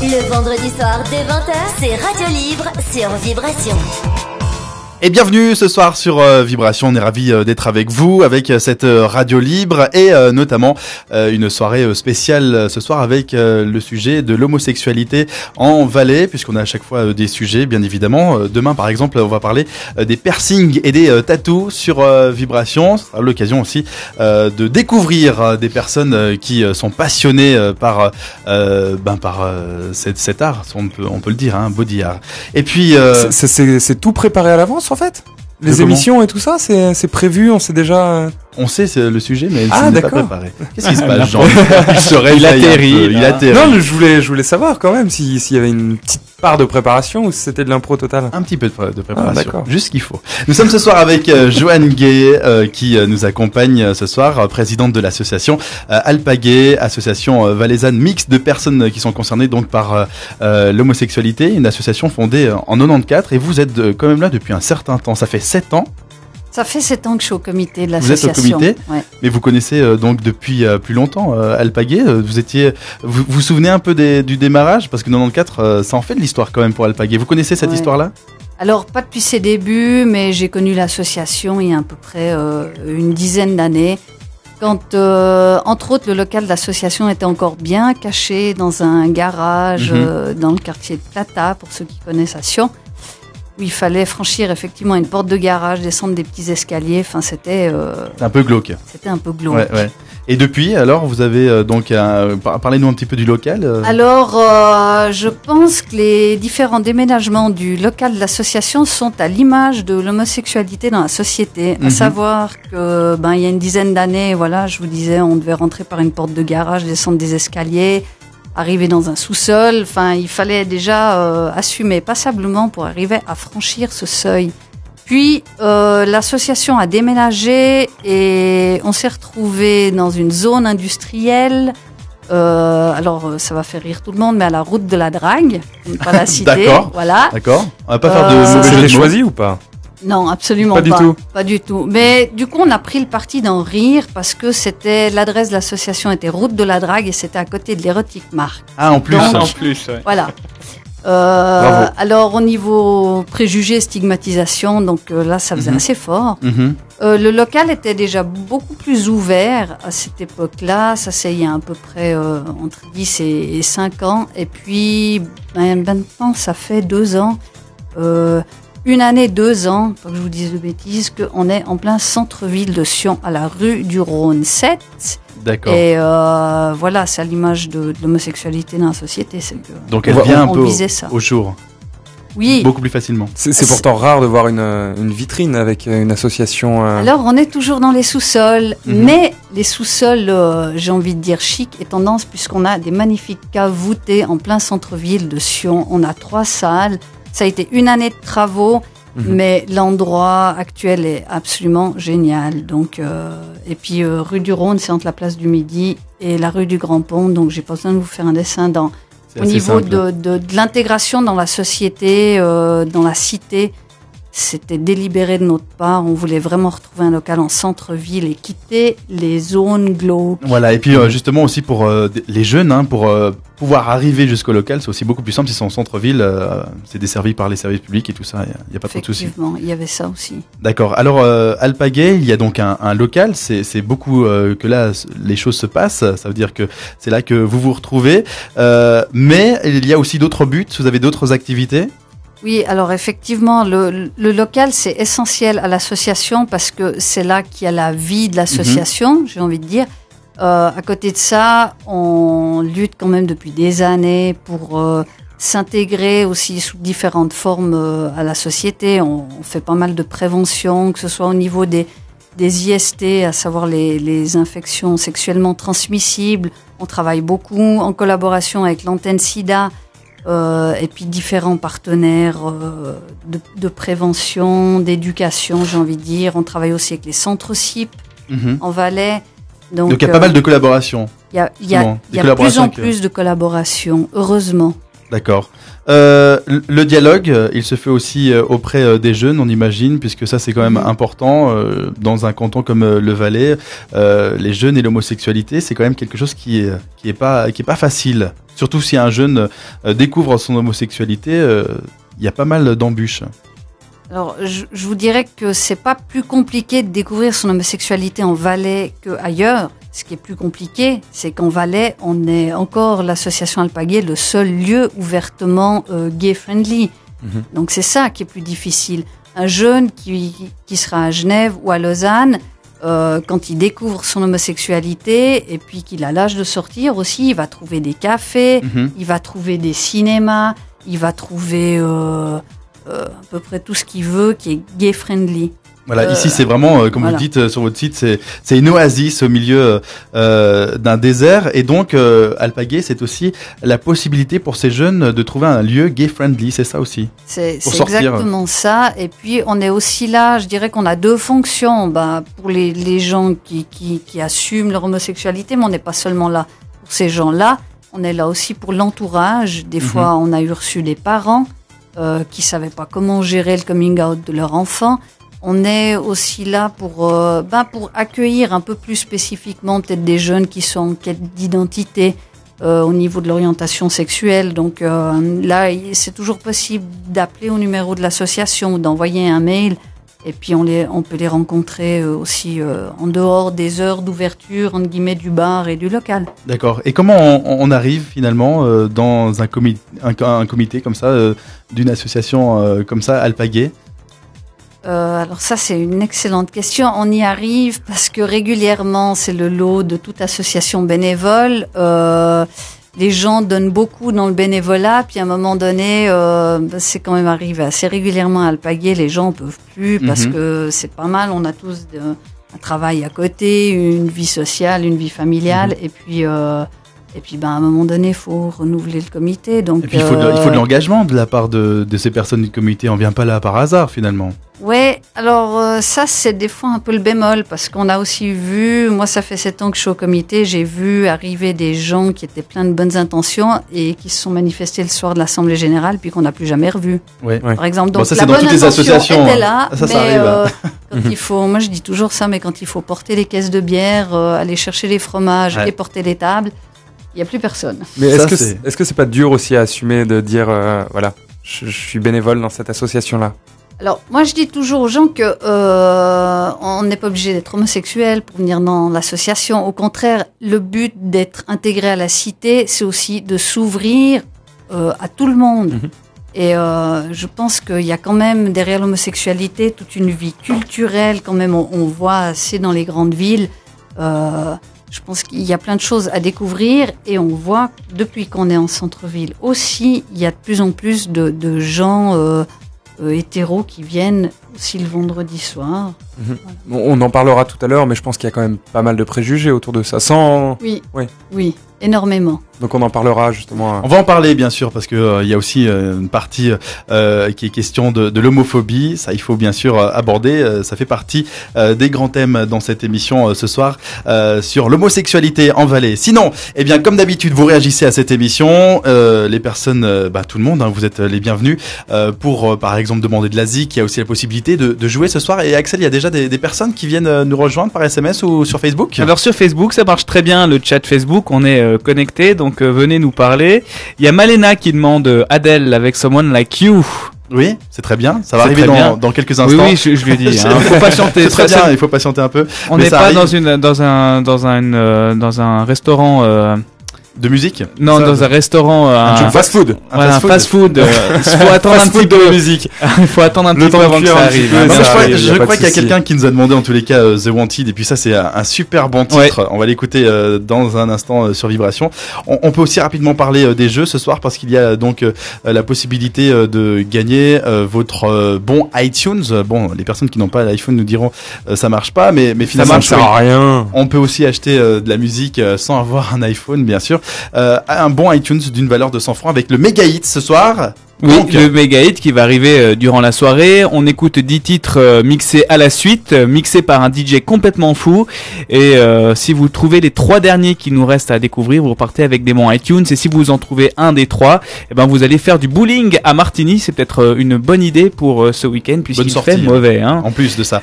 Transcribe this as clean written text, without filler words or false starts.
Le vendredi soir dès 20h, c'est Radio Libre sur Vibration. Et bienvenue ce soir sur Vibration, on est ravis d'être avec vous, avec cette radio libre et notamment une soirée spéciale ce soir avec le sujet de l'homosexualité en Valais, puisqu'on a à chaque fois des sujets bien évidemment. Demain par exemple on va parler des piercings et des tattoos sur Vibration, ce sera l'occasion aussi de découvrir des personnes qui sont passionnées par cet art, on peut le dire, hein, body art. Et puis c'est tout préparé à l'avance en fait. Les émissions et tout ça, c'est prévu, on sait déjà. On sait c'est le sujet, mais il n'est pas préparé. Qu'est-ce qui se passe, Jean? Il atterrit. Non, je voulais savoir quand même s'il y avait une petite part de préparation ou si c'était de l'impro total. Un petit peu de préparation, juste ce qu'il faut. Nous sommes ce soir avec Joanne Gay qui nous accompagne ce soir, présidente de l'association Alpagay, association valaisanne mixte de personnes qui sont concernées donc par l'homosexualité, une association fondée en 94 et vous êtes quand même là depuis un certain temps, ça fait 7 ans. Ça fait 7 ans que je suis au comité de l'association. Vous êtes au comité, ouais. Mais vous connaissez donc depuis plus longtemps Alpagay. Vous vous souvenez un peu du démarrage, parce que 94, ça en fait de l'histoire quand même pour Alpagay. Vous connaissez cette histoire-là ? Alors pas depuis ses débuts, mais j'ai connu l'association il y a à peu près une dizaine d'années. Quand, entre autres, le local de l'association était encore bien caché dans un garage dans le quartier de Plata, pour ceux qui connaissent à Sion. Où il fallait franchir effectivement une porte de garage, descendre des petits escaliers. Enfin, c'était un peu glauque. C'était un peu glauque. Ouais. Et depuis, alors, vous avez parlez-nous un petit peu du local. Alors, je pense que les différents déménagements du local de l'association sont à l'image de l'homosexualité dans la société. À savoir que, il y a une dizaine d'années, voilà, je vous disais, on devait rentrer par une porte de garage, descendre des escaliers, arriver dans un sous-sol. Enfin, il fallait déjà assumer passablement pour arriver à franchir ce seuil. Puis, l'association a déménagé et on s'est retrouvé dans une zone industrielle. Alors, ça va faire rire tout le monde, mais à la route de la Drague, pour ne pas la citer. D'accord. On va pas faire de mauvais jeu de mots. Choisi ou pas ? Non, absolument pas du tout. Mais du coup, on a pris le parti d'en rire parce que c'était l'adresse de l'association était route de la Drague et c'était à côté de l'Erotic Mark. Ah, en plus. Ouais. Voilà. Alors au niveau préjugés, stigmatisation, donc là ça faisait assez fort. Le local était déjà beaucoup plus ouvert à cette époque-là, ça c'est il y a à peu près entre 10 et 5 ans. Et puis maintenant ça fait 2 ans, une année, 2 ans, pas que je vous dise de bêtises, qu'on est en plein centre-ville de Sion, à la rue du Rhône 7. D'accord. Et voilà, c'est à l'image de l'homosexualité dans la société. C'est que donc elle vient un peu au jour. Oui. Beaucoup plus facilement. C'est pourtant rare de voir une vitrine avec une association. Alors on est toujours dans les sous-sols, mais les sous-sols, j'ai envie de dire chic et tendance, puisqu'on a des magnifiques caves voûtées en plein centre-ville de Sion. On a 3 salles. Ça a été une année de travaux, mais l'endroit actuel est absolument génial. Donc, et puis rue du Rhône, c'est entre la place du Midi et la rue du Grand Pont. Donc, j'ai pas besoin de vous faire un dessin au niveau de l'intégration dans la société, dans la cité. C'était délibéré de notre part. On voulait vraiment retrouver un local en centre-ville et quitter les zones glauques. Voilà, et puis justement aussi pour les jeunes, pour pouvoir arriver jusqu'au local, c'est aussi beaucoup plus simple si c'est en centre-ville, c'est desservi par les services publics et tout ça, il n'y a pas trop de soucis. Effectivement, il y avait ça aussi. D'accord, alors Alpagay, il y a donc un local, c'est beaucoup que là les choses se passent, ça veut dire que c'est là que vous vous retrouvez, mais il y a aussi d'autres buts, vous avez d'autres activités ? Oui, alors effectivement, le local, c'est essentiel à l'association parce que c'est là qu'il y a la vie de l'association, j'ai envie de dire. À côté de ça, on lutte quand même depuis des années pour s'intégrer aussi sous différentes formes à la société. On fait pas mal de prévention, que ce soit au niveau des IST, à savoir les infections sexuellement transmissibles. On travaille beaucoup en collaboration avec l'antenne SIDA. Et puis différents partenaires de prévention, d'éducation, j'ai envie de dire. On travaille aussi avec les centres CIP en Valais. Donc il y a pas mal de collaborations. Il y a de plus en plus de collaborations, heureusement. D'accord. Le dialogue, il se fait aussi auprès des jeunes, on imagine, puisque ça c'est quand même important dans un canton comme le Valais. Les jeunes et l'homosexualité, c'est quand même quelque chose qui est pas facile. Surtout si un jeune découvre son homosexualité, il y a pas mal d'embûches. Alors, je vous dirais que c'est pas plus compliqué de découvrir son homosexualité en Valais qu'ailleurs. Ce qui est plus compliqué, c'est qu'en Valais, on est encore l'association Alpagay, le seul lieu ouvertement gay-friendly. Donc c'est ça qui est plus difficile. Un jeune qui sera à Genève ou à Lausanne, quand il découvre son homosexualité et puis qu'il a l'âge de sortir aussi, il va trouver des cafés, il va trouver des cinémas, il va trouver à peu près tout ce qu'il veut qui est gay-friendly. Voilà, ici c'est vraiment, comme vous dites sur votre site, c'est une oasis au milieu d'un désert. Et donc, Alpagay, c'est aussi la possibilité pour ces jeunes de trouver un lieu gay-friendly, c'est ça aussi. C'est exactement ça. Et puis, on est aussi là, je dirais qu'on a deux fonctions. Pour les gens qui assument leur homosexualité, mais on n'est pas seulement là pour ces gens-là. On est là aussi pour l'entourage. Des fois, on a reçu des parents qui savaient pas comment gérer le coming out de leur enfant. On est aussi là pour accueillir un peu plus spécifiquement peut-être des jeunes qui sont en quête d'identité au niveau de l'orientation sexuelle. Donc là, c'est toujours possible d'appeler au numéro de l'association ou d'envoyer un mail. Et puis on peut les rencontrer aussi en dehors des heures d'ouverture entre guillemets du bar et du local. D'accord. Et comment on arrive finalement dans un comité comme ça, d'une association comme ça, Alpagay? Alors ça, c'est une excellente question. On y arrive parce que régulièrement, c'est le lot de toute association bénévole. Les gens donnent beaucoup dans le bénévolat, puis à un moment donné, c'est quand même arrivé assez régulièrement à Alpagay. Les gens en peuvent plus parce que c'est pas mal. On a tous un travail à côté, une vie sociale, une vie familiale, et puis à un moment donné, il faut renouveler le comité. Donc, et puis il faut de l'engagement de la part de ces personnes du comité. On vient pas là par hasard finalement. Ouais, alors ça c'est des fois un peu le bémol parce qu'on a aussi vu, moi ça fait 7 ans que je suis au comité, j'ai vu arriver des gens qui étaient pleins de bonnes intentions et qui se sont manifestés le soir de l'Assemblée Générale puis qu'on n'a plus jamais revu. Ouais. Par exemple, donc ça, la bonne bonne intention était ça là, mais arrive. quand il faut, moi je dis toujours ça, mais quand il faut porter les caisses de bière, aller chercher les fromages et porter les tables, il n'y a plus personne. Mais est-ce que c'est pas dur aussi à assumer de dire, voilà, je suis bénévole dans cette association-là? Alors, moi, je dis toujours aux gens que on n'est pas obligé d'être homosexuel pour venir dans l'association. Au contraire, le but d'être intégré à la cité, c'est aussi de s'ouvrir à tout le monde. Et je pense qu'il y a quand même derrière l'homosexualité toute une vie culturelle. Quand même, on voit assez dans les grandes villes. Je pense qu'il y a plein de choses à découvrir et on voit depuis qu'on est en centre-ville aussi, il y a de plus en plus de gens hétéros qui viennent aussi le vendredi soir. Voilà. On en parlera tout à l'heure, mais je pense qu'il y a quand même pas mal de préjugés autour de ça. Oui, énormément. Donc on en parlera justement. On va en parler bien sûr parce que il y a aussi une partie qui est question de l'homophobie. Ça, il faut bien sûr aborder. Ça fait partie des grands thèmes dans cette émission ce soir sur l'homosexualité en Valais. Sinon, eh bien comme d'habitude, vous réagissez à cette émission. Les personnes, tout le monde, vous êtes les bienvenus pour par exemple demander de la ZIC. Il y a aussi la possibilité de jouer ce soir. Et Axel, il y a déjà des personnes qui viennent nous rejoindre par SMS ou sur Facebook. Alors sur Facebook, ça marche très bien. Le chat Facebook, on est connecté. Donc venez nous parler. Il y a Malena qui demande Adele avec Someone Like You. Oui, c'est très bien. Ça va arriver dans quelques instants. Oui, je lui ai dit. Faut patienter. C'est très bien. Il faut patienter un peu. On n'est pas dans un restaurant. De musique? Non, dans un restaurant. Un fast-food. Un fast-food. Il faut attendre un petit peu de musique. Il faut attendre un petit peu avant que ça arrive. Je crois qu'il y a quelqu'un qui nous a demandé en tous les cas The Wanted et puis ça c'est un super bon titre. Ouais. On va l'écouter dans un instant sur Vibration. On peut aussi rapidement parler des jeux ce soir parce qu'il y a donc la possibilité de gagner votre bon iTunes. Bon, les personnes qui n'ont pas l'iPhone nous diront ça marche pas, mais finalement ça marche à rien. On peut aussi acheter de la musique sans avoir un iPhone, bien sûr. un bon iTunes d'une valeur de 100 francs avec le méga hit ce soir. Oui, Donc, le méga hit qui va arriver durant la soirée. On écoute 10 titres mixés à la suite, mixés par un DJ complètement fou. Et si vous trouvez les 3 derniers qui nous restent à découvrir, vous repartez avec des bons iTunes. Et si vous en trouvez un des 3, eh ben vous allez faire du bowling à Martigny. C'est peut-être une bonne idée pour ce week-end puisqu'il fait mauvais. Hein. En plus de ça.